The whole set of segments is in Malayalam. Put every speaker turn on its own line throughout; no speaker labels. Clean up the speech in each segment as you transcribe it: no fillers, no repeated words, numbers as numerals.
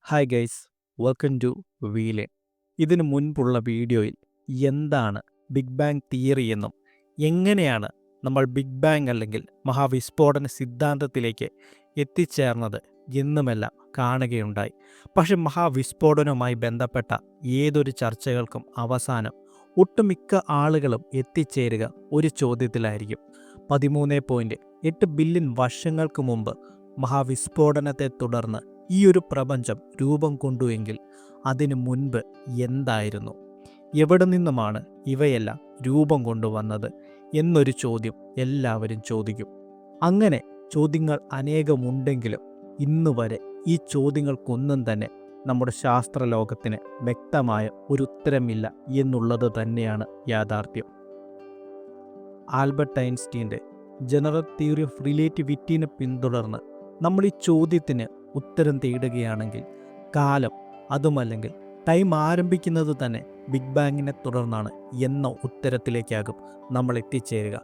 ഹായ് ഗൈസ്, വെൽക്കം ടു വീലെ. ഇതിനു മുൻപുള്ള വീഡിയോയിൽ എന്താണ് ബിഗ് ബാങ് തിയറി എന്നും എങ്ങനെയാണ് നമ്മൾ ബിഗ് ബാങ് അല്ലെങ്കിൽ മഹാവിസ്ഫോടന സിദ്ധാന്തത്തിലേക്ക് എത്തിച്ചേർന്നത് എന്നുമെല്ലാം കാണുകയുണ്ടായി. പക്ഷെ മഹാവിസ്ഫോടനവുമായി ബന്ധപ്പെട്ട ഏതൊരു ചർച്ചകൾക്കും അവസാനം ഒട്ടുമിക്ക ആളുകളും എത്തിച്ചേരുക ഒരു ചോദ്യത്തിലായിരിക്കും. 13.8 ബില്യൺ വർഷങ്ങൾക്ക് മുമ്പ് മഹാവിസ്ഫോടനത്തെ തുടർന്ന് ഈ ഒരു പ്രപഞ്ചം രൂപം കൊണ്ടുവെങ്കിൽ അതിനു മുൻപ് എന്തായിരുന്നു, എവിടെ നിന്നുമാണ് ഇവയെല്ലാം രൂപം കൊണ്ടുവന്നത് എന്നൊരു ചോദ്യം എല്ലാവരും ചോദിക്കും. അങ്ങനെ ചോദ്യങ്ങൾ അനേകമുണ്ടെങ്കിലും ഇന്നുവരെ ഈ ചോദ്യങ്ങൾക്കൊന്നും തന്നെ നമ്മുടെ ശാസ്ത്രലോകത്തിന് വ്യക്തമായ ഒരു ഉത്തരമില്ല എന്നുള്ളത് തന്നെയാണ് യാഥാർത്ഥ്യം. ആൽബർട്ട് ഐൻസ്റ്റീൻ്റെ ജനറൽ തിയറി ഓഫ് റിലേറ്റിവിറ്റിനെ പിന്തുടർന്ന് നമ്മൾ ഈ ചോദ്യത്തിന് ഉത്തരം തേടുകയാണെങ്കിൽ കാലം, അതുമല്ലെങ്കിൽ ടൈം ആരംഭിക്കുന്നത് തന്നെ ബിഗ് ബാങ്ങിനെ തുടർന്നാണ് എന്ന ഉത്തരത്തിലേക്കാകും നമ്മൾ എത്തിച്ചേരുക.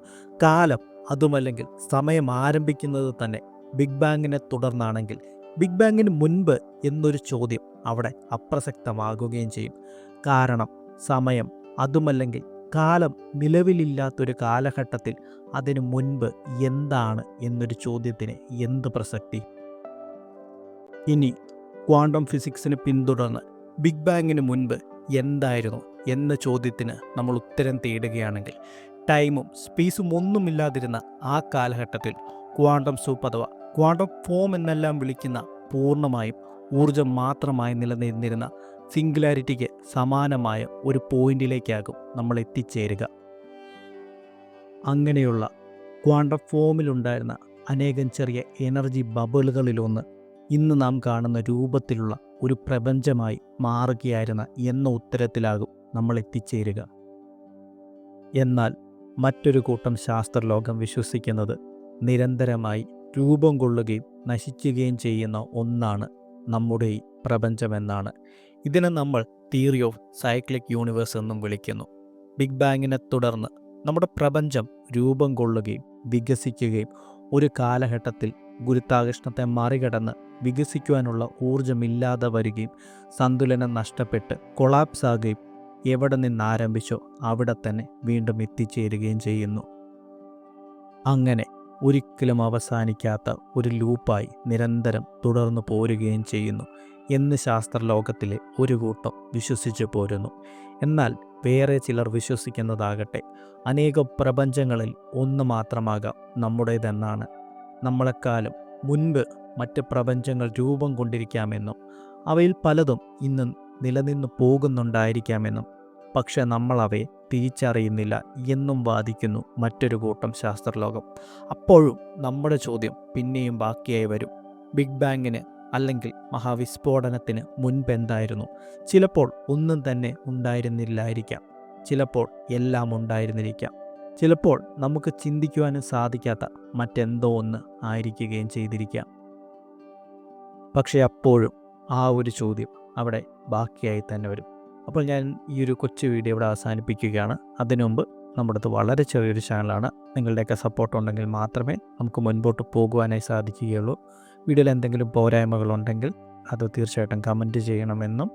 കാലം, അതുമല്ലെങ്കിൽ സമയം ആരംഭിക്കുന്നത് തന്നെ ബിഗ് ബാങ്ങിനെ തുടർന്നാണെങ്കിൽ ബിഗ് ബാങ്ങിന് മുൻപ് എന്നൊരു ചോദ്യം അവിടെ അപ്രസക്തമാകുകയും ചെയ്യും. കാരണം സമയം, അതുമല്ലെങ്കിൽ കാലം നിലവിലില്ലാത്തൊരു കാലഘട്ടത്തിൽ അതിനു മുൻപ് എന്താണ് എന്നൊരു ചോദ്യത്തിന് എന്ത് പ്രസക്തി? ഇനി ക്വാണ്ടം ഫിസിക്സിനെ പിന്തുടർന്ന് ബിഗ് ബാങ്ങിന് മുൻപ് എന്തായിരുന്നു എന്ന ചോദ്യത്തിന് നമ്മൾ ഉത്തരം തേടുകയാണെങ്കിൽ ടൈമും സ്പേസും ഒന്നുമില്ലാതിരുന്ന ആ കാലഘട്ടത്തിൽ ക്വാണ്ടം സൂപ്പ് അഥവാ ക്വാണ്ടം ഫോം എന്നെല്ലാം വിളിക്കുന്ന പൂർണ്ണമായും ഊർജം മാത്രമായി നിലനിന്നിരുന്ന സിംഗുലാരിറ്റിക്ക് സമാനമായ ഒരു പോയിന്റിലേക്കാകും നമ്മൾ എത്തിച്ചേരുക. അങ്ങനെയുള്ള ക്വാണ്ടം ഫോമിലുണ്ടായിരുന്ന അനേകം ചെറിയ എനർജി ബബിളുകളിലൊന്ന് ഇന്ന് നാം കാണുന്ന രൂപത്തിലുള്ള ഒരു പ്രപഞ്ചമായി മാറുകയായിരുന്ന എന്ന ഉത്തരത്തിലാകും നമ്മൾ എത്തിച്ചേരുക. എന്നാൽ മറ്റൊരു കൂട്ടം ശാസ്ത്രലോകം വിശ്വസിക്കുന്നത് നിരന്തരമായി രൂപം കൊള്ളുകയും നശിക്കുകയും ചെയ്യുന്ന ഒന്നാണ് നമ്മുടെ ഈ പ്രപഞ്ചമെന്നാണ്. ഇതിനെ നമ്മൾ തിയറി ഓഫ് സൈക്ലിക് യൂണിവേഴ്സ് എന്നും വിളിക്കുന്നു. ബിഗ് ബാങ്ങിനെ തുടർന്ന് നമ്മുടെ പ്രപഞ്ചം രൂപം കൊള്ളുകയും വികസിക്കുകയും ഒരു കാലഘട്ടത്തിൽ ഗുരുത്വാകർഷണത്തെ മറികടന്ന് വികസിക്കുവാനുള്ള ഊർജമില്ലാതെ വരികയും സന്തുലനം നഷ്ടപ്പെട്ട് കൊളാപ്സ് ആകുകയും എവിടെ നിന്നാരംഭിച്ചോ അവിടെ തന്നെ വീണ്ടും എത്തിച്ചേരുകയും ചെയ്യുന്നു. അങ്ങനെ ഒരിക്കലും അവസാനിക്കാത്ത ഒരു ലൂപ്പായി നിരന്തരം തുടർന്നു പോരുകയും ചെയ്യുന്നു എന്ന് ശാസ്ത്രലോകത്തിലെ ഒരു കൂട്ടം വിശ്വസിച്ചു പോരുന്നു. എന്നാൽ വേറെ ചിലർ വിശ്വസിക്കുന്നതാകട്ടെ അനേകം പ്രപഞ്ചങ്ങളിൽ ഒന്ന് മാത്രമാകാം നമ്മുടേതെന്നാണ്. നമ്മളെക്കാളും മുൻപ് മറ്റ് പ്രപഞ്ചങ്ങൾ രൂപം കൊണ്ടിരിക്കാമെന്നും അവയിൽ പലതും ഇന്ന് നിലനിന്നു പോകുന്നുണ്ടായിരിക്കാമെന്നും പക്ഷെ നമ്മൾ അവയെ തിരിച്ചറിയുന്നില്ല എന്നും വാദിക്കുന്നു മറ്റൊരു കൂട്ടം ശാസ്ത്രലോകം. അപ്പോഴും നമ്മുടെ ചോദ്യം പിന്നെയും ബാക്കിയായി വരും. ബിഗ് ബാങ്ങിന് അല്ലെങ്കിൽ മഹാവിസ്ഫോടനത്തിന് മുൻപെന്തായിരുന്നു? ചിലപ്പോൾ ഒന്നും തന്നെ ഉണ്ടായിരുന്നില്ലായിരിക്കാം, ചിലപ്പോൾ എല്ലാം ഉണ്ടായിരുന്നിരിക്കാം, ചിലപ്പോൾ നമുക്ക് ചിന്തിക്കുവാനും സാധിക്കാത്ത മറ്റെന്തോ ഒന്ന് ആയിരിക്കുകയും ചെയ്തിരിക്കാം. പക്ഷെ അപ്പോഴും ആ ഒരു ചോദ്യം അവിടെ ബാക്കിയായി തന്നെ വരും. അപ്പോൾ ഞാൻ ഈ ഒരു കൊച്ചു വീഡിയോ ഇവിടെ അവസാനിപ്പിക്കുകയാണ്. അതിനു മുമ്പ് നമ്മുടേത് വളരെ ചെറിയൊരു ചാനലാണ്. നിങ്ങളുടെയൊക്കെ സപ്പോർട്ട് ഉണ്ടെങ്കിൽ മാത്രമേ നമുക്ക് മുൻപോട്ട് പോകുവാനായി സാധിക്കുകയുള്ളൂ. വീഡിയോയിൽ എന്തെങ്കിലും പോരായ്മകളുണ്ടെങ്കിൽ അത് തീർച്ചയായിട്ടും കമൻറ്റ് ചെയ്യണമെന്നും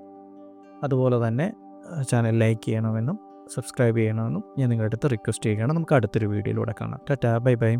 അതുപോലെ തന്നെ ചാനൽ ലൈക്ക് ചെയ്യണമെന്നും സബ്സ്ക്രൈബ് ചെയ്യണമെന്നും ഞാൻ നിങ്ങളുടെ അടുത്ത് റിക്വസ്റ്റ് ചെയ്യുകയാണ്. നമുക്ക് അടുത്തൊരു വീഡിയോയിലൂടെ കാണാം. Tata, bye bye.